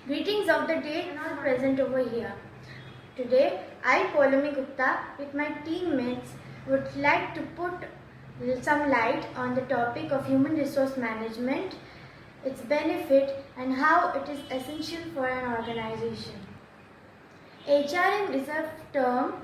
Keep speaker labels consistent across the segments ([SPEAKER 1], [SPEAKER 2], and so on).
[SPEAKER 1] Greetings of the day and all present over here. Today, I, Paulomi Gupta, with my teammates, would like to put some light on the topic of human resource management, its benefit, and how it is essential for an organization. HRM is a term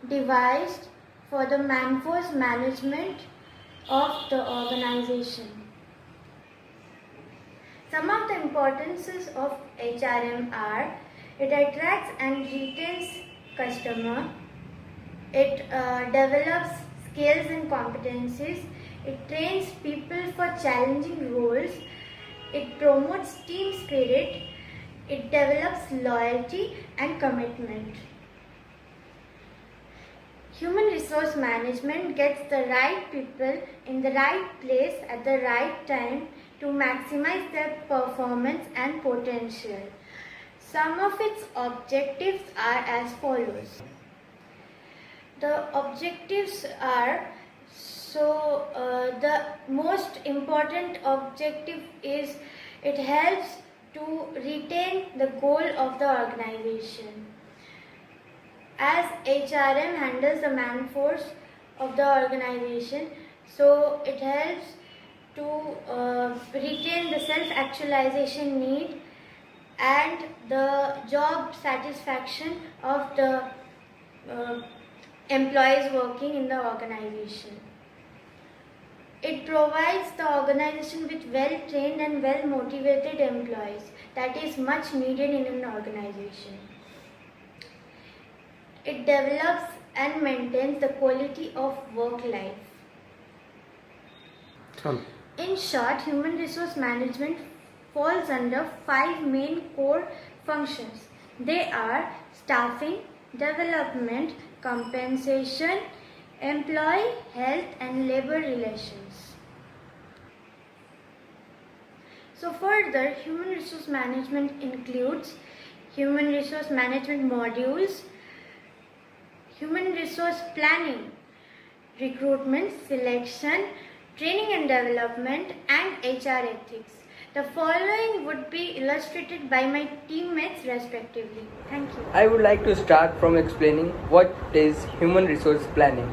[SPEAKER 1] devised for the manforce management of the organization. Some of the importances of HRM are: it attracts and retains customer, it develops skills and competencies, it trains people for challenging roles, it promotes team spirit, it develops loyalty and commitment. Human resource management gets the right people in the right place at the right time to maximize their performance and potential. Some of its objectives are as follows. The objectives are, the most important objective is it helps to retain the goal of the organization. As HRM handles the manforce of the organization, so it helps to retain the self-actualization need and the job satisfaction of the employees working in the organization. It provides the organization with well-trained and well-motivated employees that is much needed in an organization. It develops and maintains the quality of work life. In short, human resource management falls under 5 main core functions. They are staffing, development, compensation, employee health and labor relations. So further, human resource management includes human resource management modules, human resource planning, recruitment, selection, training and development, and HR ethics. The following would be illustrated by my teammates respectively. Thank you.
[SPEAKER 2] I would like to start from explaining what is human resource planning.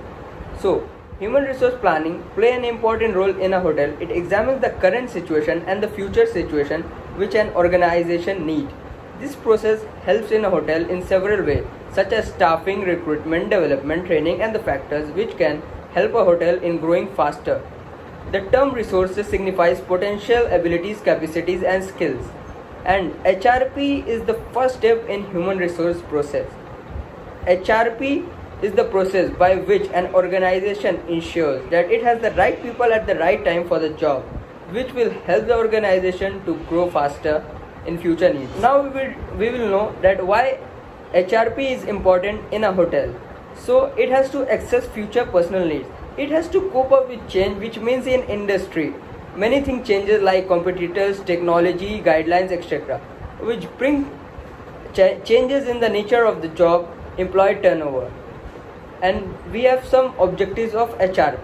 [SPEAKER 2] So, human resource planning play an important role in a hotel. It examines the current situation and the future situation which an organization needs. This process helps in a hotel in several ways, such as staffing, recruitment, development, training, and the factors which can help a hotel in growing faster. The term resources signifies potential, abilities, capacities, and skills. And HRP is the first step in human resource process. HRP is the process by which an organization ensures that it has the right people at the right time for the job, which will help the organization to grow faster in future needs. Now we will know that why HRP is important in a hotel. So it has to access future personal needs. It has to cope up with change, which means in industry many things changes like competitors, technology, guidelines, etc., which bring changes in the nature of the job, employee turnover. And we have some objectives of HRP: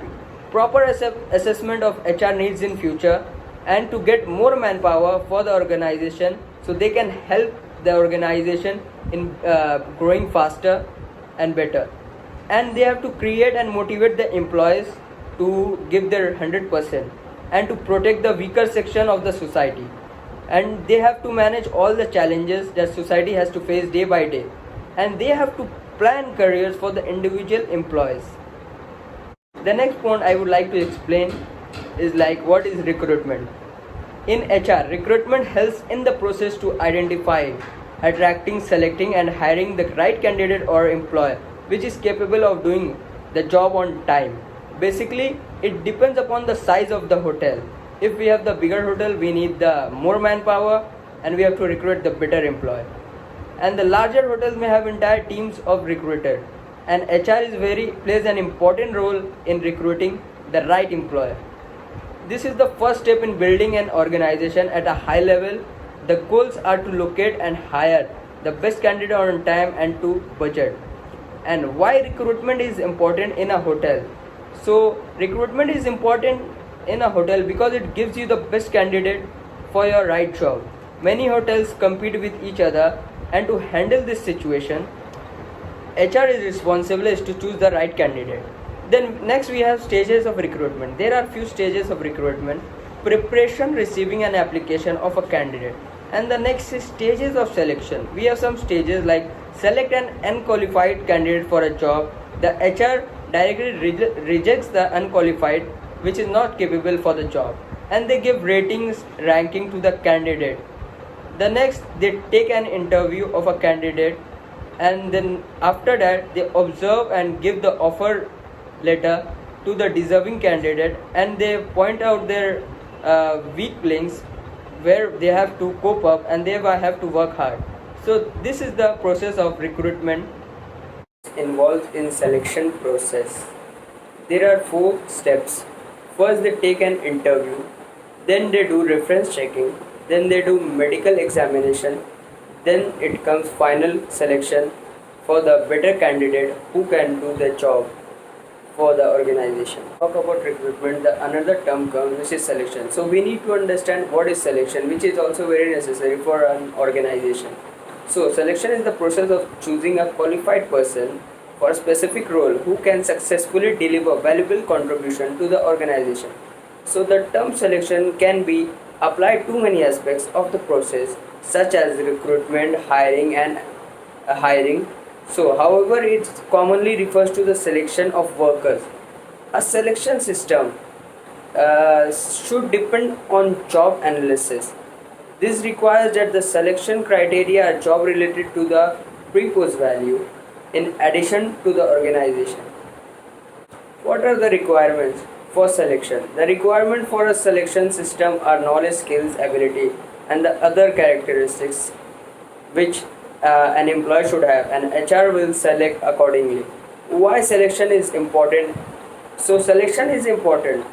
[SPEAKER 2] proper assessment of HR needs in future, and to get more manpower for the organization so they can help the organization in growing faster and better. And they have to create and motivate the employees to give their 100% and to protect the weaker section of the society. And they have to manage all the challenges that society has to face day by day. And they have to plan careers for the individual employees. The next point I would like to explain is like what is recruitment. In HR, recruitment helps in the process to identify, attracting, selecting, and hiring the right candidate or employee which is capable of doing the job on time. Basically, it depends upon the size of the hotel. If we have the bigger hotel, we need the more manpower and we have to recruit the better employee. And the larger hotels may have entire teams of recruiters. And HR plays an important role in recruiting the right employer. This is the first step in building an organization at a high level. The goals are to locate and hire the best candidate on time and to budget. And why recruitment is important in a hotel? So recruitment is important in a hotel because it gives you the best candidate for your right job. Many hotels compete with each other, and to handle this situation, HR is responsible is to choose the right candidate. Then next we have stages of recruitment. There are few stages of recruitment. Preparation, receiving an application of a candidate. And the next is stages of selection. We have some stages like select an unqualified candidate for a job. The HR directly rejects the unqualified which is not capable for the job, and they give ratings ranking to the candidate. The next, they take an interview of a candidate, and then after that they observe and give the offer letter to the deserving candidate, and they point out their weak links where they have to cope up and they have to work hard. So this is the process of recruitment involved in selection process. There are 4 steps. First they take an interview, then they do reference checking, then they do medical examination, then it comes final selection for the better candidate who can do the job for the organization. Talk about recruitment, the another term comes which is selection. So we need to understand what is selection, which is also very necessary for an organization. So selection is the process of choosing a qualified person for a specific role who can successfully deliver valuable contribution to the organization. So the term selection can be applied to many aspects of the process such as recruitment, hiring and hiring. So however, it commonly refers to the selection of workers. A selection system should depend on job analysis. This requires that the selection criteria are job related to the pre-post value in addition to the organization. What are the requirements for selection? The requirement for a selection system are knowledge, skills, ability and the other characteristics which an employee should have, and HR will select accordingly. Why selection is important? So selection is important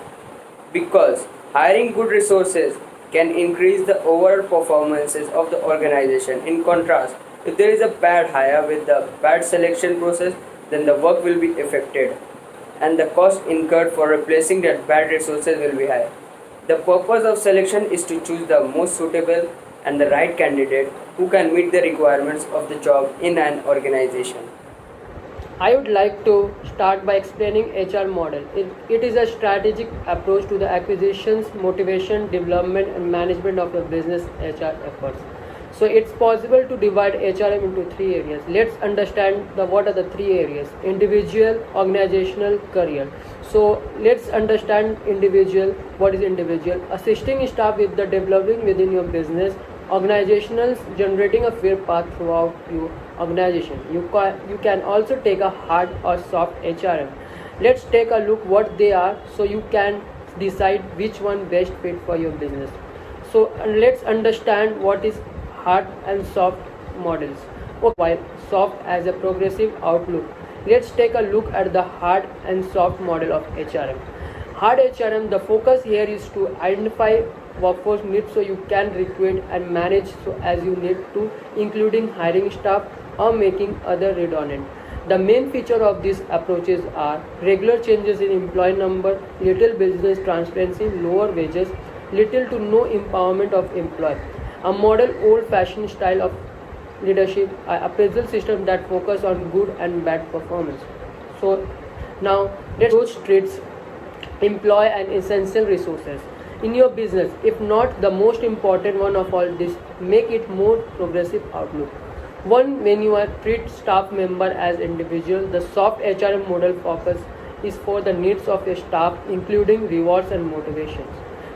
[SPEAKER 2] because hiring good resources can increase the overall performances of the organization. In contrast, if there is a bad hire with the bad selection process, then the work will be affected and the cost incurred for replacing that bad resources will be high. The purpose of selection is to choose the most suitable and the right candidate who can meet the requirements of the job in an organization.
[SPEAKER 3] I would like to start by explaining HR model. It is a strategic approach to the acquisitions, motivation, development and management of the business HR efforts. So it's possible to divide HRM into 3 areas. Let's understand what are the 3 areas: individual, organizational, career. So let's understand individual. What is individual? Assisting staff with the developing within your business. Organizational, generating a fair path throughout your organization. You can also take a hard or soft HRM. Let's take a look what they are so you can decide which one best fit for your business. So let's understand what is hard and soft models. While soft as a progressive outlook, let's take a look at the hard and soft model of HRM. Hard HRM, the focus here is to identify workforce needs so you can recruit and manage so as you need to, including hiring staff or making other redundant. The main feature of these approaches are regular changes in employee number, little business transparency, lower wages, little to no empowerment of employee. A model old-fashioned style of leadership, appraisal system that focus on good and bad performance. So now let's go straight employee and essential resources in your business. If not the most important one of all this, make it more progressive outlook. One, when you are treat staff member as individual, the soft HRM model focus is for the needs of your staff, including rewards and motivations.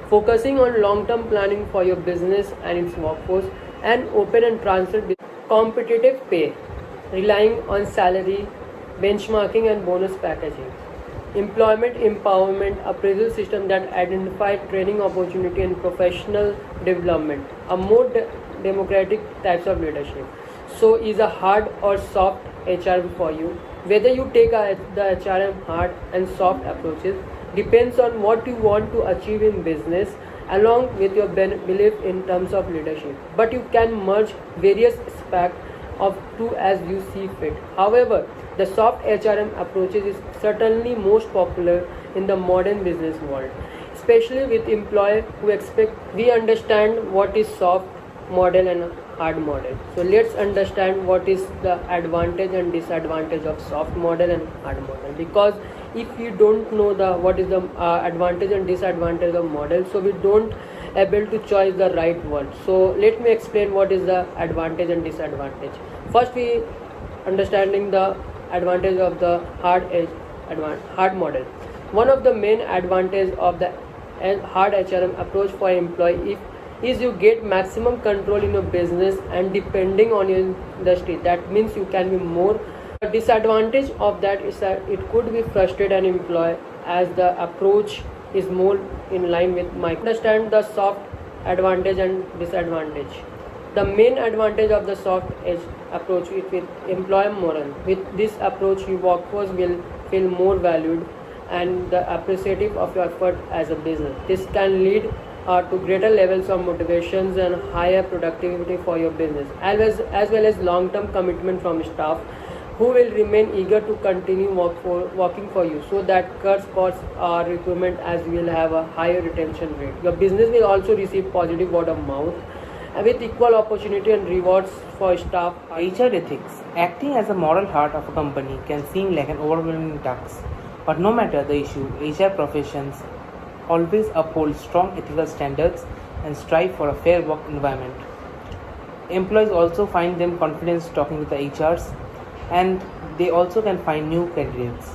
[SPEAKER 3] Focusing on long-term planning for your business and its workforce, and open and transparent competitive pay, relying on salary, benchmarking and bonus packaging. Employment empowerment, appraisal system that identify training opportunity and professional development. A more democratic types of leadership. So is a hard or soft HRM for you? Whether you take the HRM hard and soft approaches depends on what you want to achieve in business along with your belief in terms of leadership. But you can merge various aspects of two as you see fit. However, the soft HRM approaches is certainly most popular in the modern business world, especially with employees who expect we understand what is soft model and hard model. So let's understand what is the advantage and disadvantage of soft model and hard model, because if we don't know what is the advantage and disadvantage of model, so we don't able to choose the right one. So let me explain what is the advantage and disadvantage. First, we understanding the advantage of the hard model. One of the main advantage of the hard HRM approach for employee is you get maximum control in your business and depending on your industry. That means you can be more. The disadvantage of that is that it could be frustrate an employee as the approach is more in line with micro. Understand the soft advantage and disadvantage. The main advantage of the soft edge approach is with employee moral. With this approach, your workforce will feel more valued and the appreciative of your effort as a business. This can lead to greater levels of motivations and higher productivity for your business, as well as long-term commitment from staff who will remain eager to continue working for you, so that cuts costs or recruitment as you will have a higher retention rate. Your business will also receive positive word of mouth with equal opportunity and rewards for staff.
[SPEAKER 4] HR ethics. Acting as a moral heart of a company can seem like an overwhelming task, but no matter the issue, HR professions always uphold strong ethical standards and strive for a fair work environment. Employees also find them confidence talking with the HRs, and they also can find new candidates.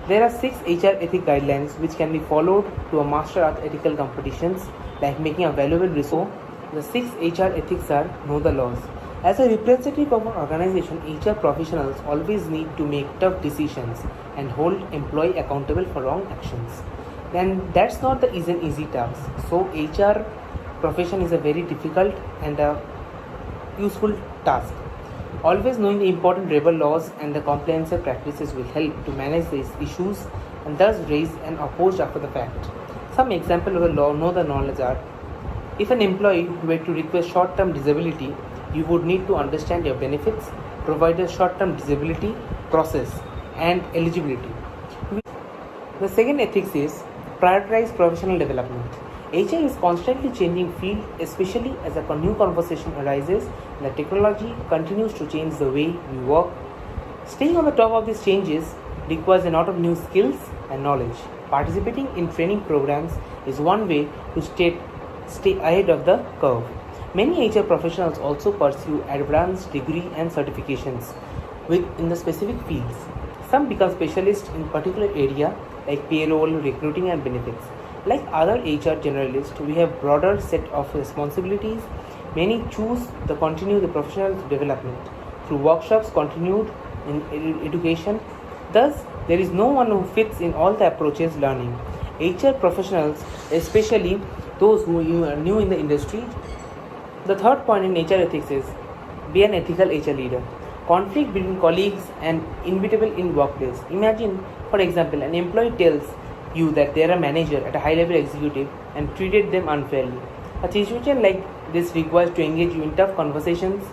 [SPEAKER 4] There are 6 HR ethic guidelines which can be followed to a master at ethical competitions, like making a valuable resource. The 6 HR ethics are: know the laws. As a representative of an organization, HR professionals always need to make tough decisions and hold employee accountable for wrong actions. Then that's not the easy task. So HR profession is a very difficult and a useful task. Always knowing the important labor laws and the compliance practices will help to manage these issues and thus raise and oppose after the fact. Some example of the law know the knowledge are: if an employee were to request short-term disability, you would need to understand your benefits, provide a short-term disability process and eligibility. The second ethics is prioritize professional development. HR is constantly changing field, especially as a new conversation arises and the technology continues to change the way we work. Staying on the top of these changes requires a lot of new skills and knowledge. Participating in training programs is one way to stay ahead of the curve. Many HR professionals also pursue advanced degree and certifications in the specific fields. Some become specialists in particular area like payroll, recruiting and benefits. Like other HR generalists, we have broader set of responsibilities. Many choose to continue the professional development through workshops continued in education. Thus, there is no one who fits in all the approaches learning. HR professionals, especially those who are new in the industry. The third point in HR ethics is be an ethical HR leader. Conflict between colleagues and inevitable in workplace. Imagine, for example, an employee tells you that they are a manager at a high-level executive and treated them unfairly. A situation like this requires to engage you in tough conversations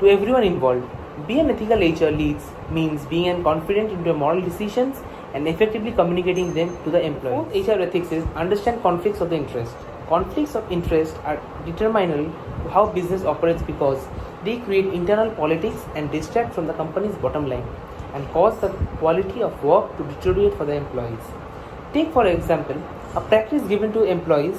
[SPEAKER 4] to everyone involved. Be an ethical HR leads means being confident in your moral decisions and effectively communicating them to the employee. Fourth HR ethics is understand conflicts of the interest. Conflicts of interest are determinal to how business operates because they create internal politics and distract from the company's bottom line and cause the quality of work to deteriorate for the employees. Take for example, a practice given to employees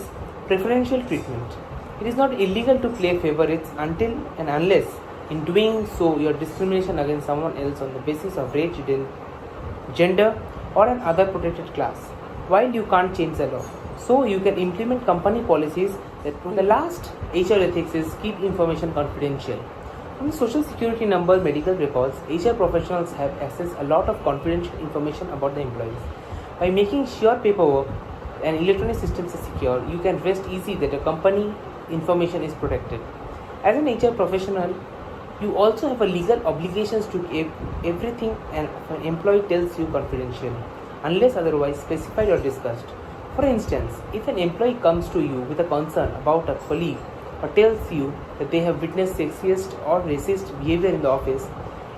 [SPEAKER 4] preferential treatment. It is not illegal to play favorites until and unless in doing so your discrimination against someone else on the basis of race, gender or an other protected class. While you can't change the law, so you can implement company policies that the last HR ethics is keep information confidential. From social security number, medical records, HR professionals have access a lot of confidential information about the employees. By making sure paperwork and electronic systems are secure, you can rest easy that your company information is protected. As an HR professional, you also have a legal obligations to keep everything an employee tells you confidential, unless otherwise specified or discussed. For instance, if an employee comes to you with a concern about a colleague or tells you that they have witnessed sexist or racist behavior in the office,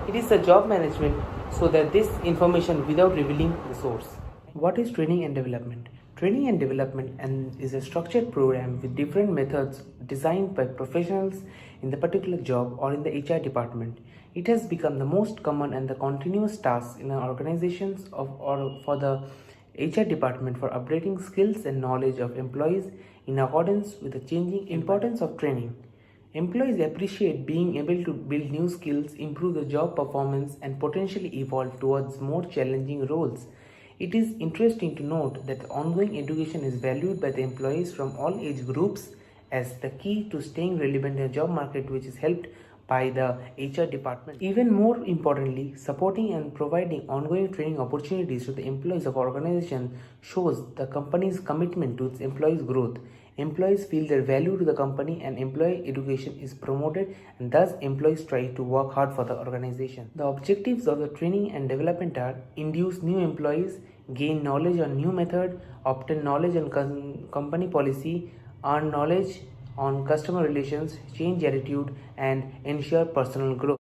[SPEAKER 4] it is the job management so that this information without revealing the source. What is training and development? Training and development is a structured program with different methods designed by professionals in the particular job or in the HR department. It has become the most common and the continuous task in our organizations or for the HR department for updating skills and knowledge of employees in accordance with the changing importance of training. Employees appreciate being able to build new skills, improve the job performance, and potentially evolve towards more challenging roles. It is interesting to note that ongoing education is valued by the employees from all age groups as the key to staying relevant in the job market, which is helped by the HR department. Even more importantly, supporting and providing ongoing training opportunities to the employees of our organization shows the company's commitment to its employees' growth. Employees feel their value to the company and employee education is promoted, and thus employees try to work hard for the organization. The objectives of the training and development are induce new employees, gain knowledge on new method, obtain knowledge on company policy, earn knowledge on customer relations, change attitude, and ensure personal growth.